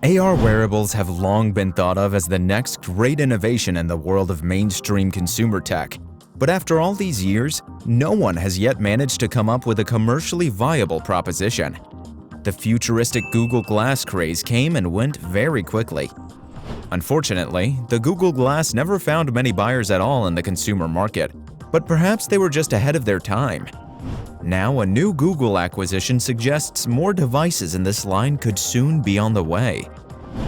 AR wearables have long been thought of as the next great innovation in the world of mainstream consumer tech. But after all these years, no one has yet managed to come up with a commercially viable proposition. The futuristic Google Glass craze came and went very quickly. Unfortunately, the Google Glass never found many buyers at all in the consumer market, but perhaps they were just ahead of their time. Now, a new Google acquisition suggests more devices in this line could soon be on the way.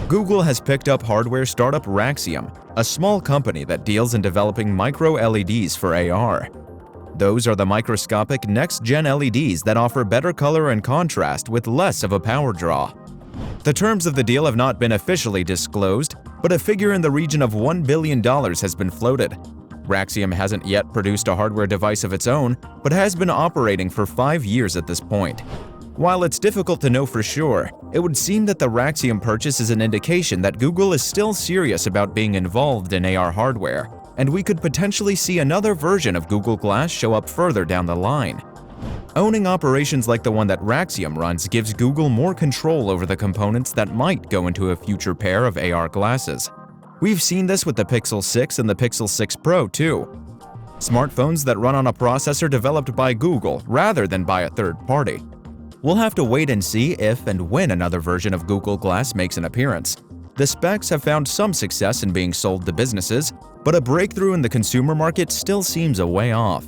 Google has picked up hardware startup Raxium, a small company that deals in developing micro-LEDs for AR. Those are the microscopic next-gen LEDs that offer better color and contrast with less of a power draw. The terms of the deal have not been officially disclosed, but a figure in the region of $1 billion has been floated. Raxium hasn't yet produced a hardware device of its own, but has been operating for 5 years at this point. While it's difficult to know for sure, it would seem that the Raxium purchase is an indication that Google is still serious about being involved in AR hardware, and we could potentially see another version of Google Glass show up further down the line. Owning operations like the one that Raxium runs gives Google more control over the components that might go into a future pair of AR glasses. We've seen this with the Pixel 6 and the Pixel 6 Pro too. Smartphones that run on a processor developed by Google rather than by a third party. We'll have to wait and see if and when another version of Google Glass makes an appearance. The specs have found some success in being sold to businesses, but a breakthrough in the consumer market still seems a way off.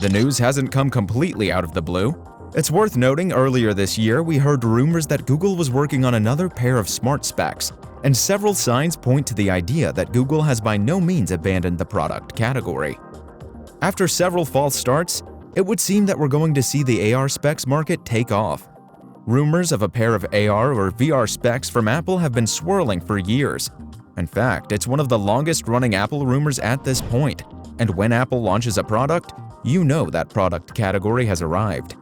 The news hasn't come completely out of the blue. It's worth noting earlier this year we heard rumors that Google was working on another pair of smart specs, and several signs point to the idea that Google has by no means abandoned the product category. After several false starts, it would seem that we're going to see the AR specs market take off. Rumors of a pair of AR or VR specs from Apple have been swirling for years. In fact, it's one of the longest-running Apple rumors at this point, and when Apple launches a product, you know that product category has arrived.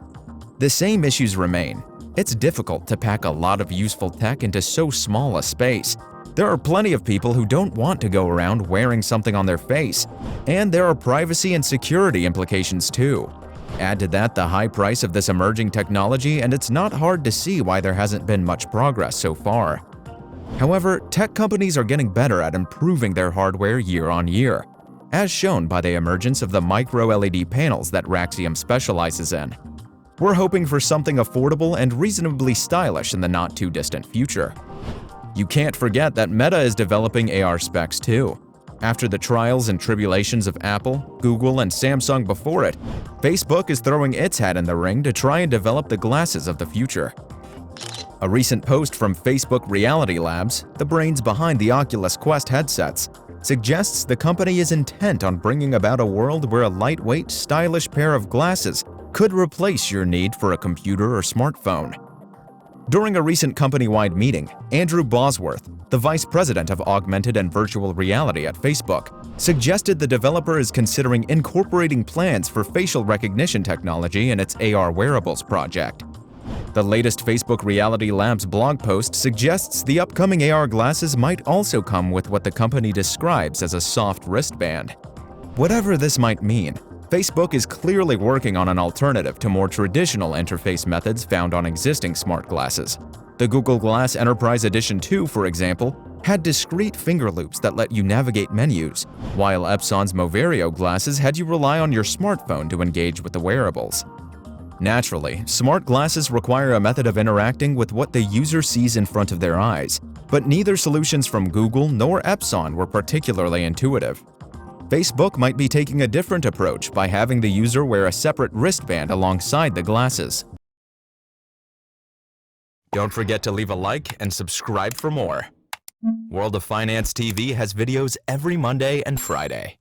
The same issues remain. It's difficult to pack a lot of useful tech into so small a space. There are plenty of people who don't want to go around wearing something on their face, and there are privacy and security implications too. Add to that the high price of this emerging technology, and it's not hard to see why there hasn't been much progress so far. However, tech companies are getting better at improving their hardware year on year, as shown by the emergence of the micro-LED panels that Raxium specializes in. We're hoping for something affordable and reasonably stylish in the not-too-distant future. You can't forget that Meta is developing AR specs too. After the trials and tribulations of Apple, Google, and Samsung before it, Facebook is throwing its hat in the ring to try and develop the glasses of the future. A recent post from Facebook Reality Labs, the brains behind the Oculus Quest headsets, suggests the company is intent on bringing about a world where a lightweight, stylish pair of glasses could replace your need for a computer or smartphone. During a recent company-wide meeting, Andrew Bosworth, the vice president of augmented and virtual reality at Facebook, suggested the developer is considering incorporating plans for facial recognition technology in its AR wearables project. The latest Facebook Reality Labs blog post suggests the upcoming AR glasses might also come with what the company describes as a soft wristband. Whatever this might mean, Facebook is clearly working on an alternative to more traditional interface methods found on existing smart glasses. The Google Glass Enterprise Edition 2, for example, had discrete finger loops that let you navigate menus, while Epson's Moverio glasses had you rely on your smartphone to engage with the wearables. Naturally, smart glasses require a method of interacting with what the user sees in front of their eyes, but neither solutions from Google nor Epson were particularly intuitive. Facebook might be taking a different approach by having the user wear a separate wristband alongside the glasses. Don't forget to leave a like and subscribe for more. World of Finance TV has videos every Monday and Friday.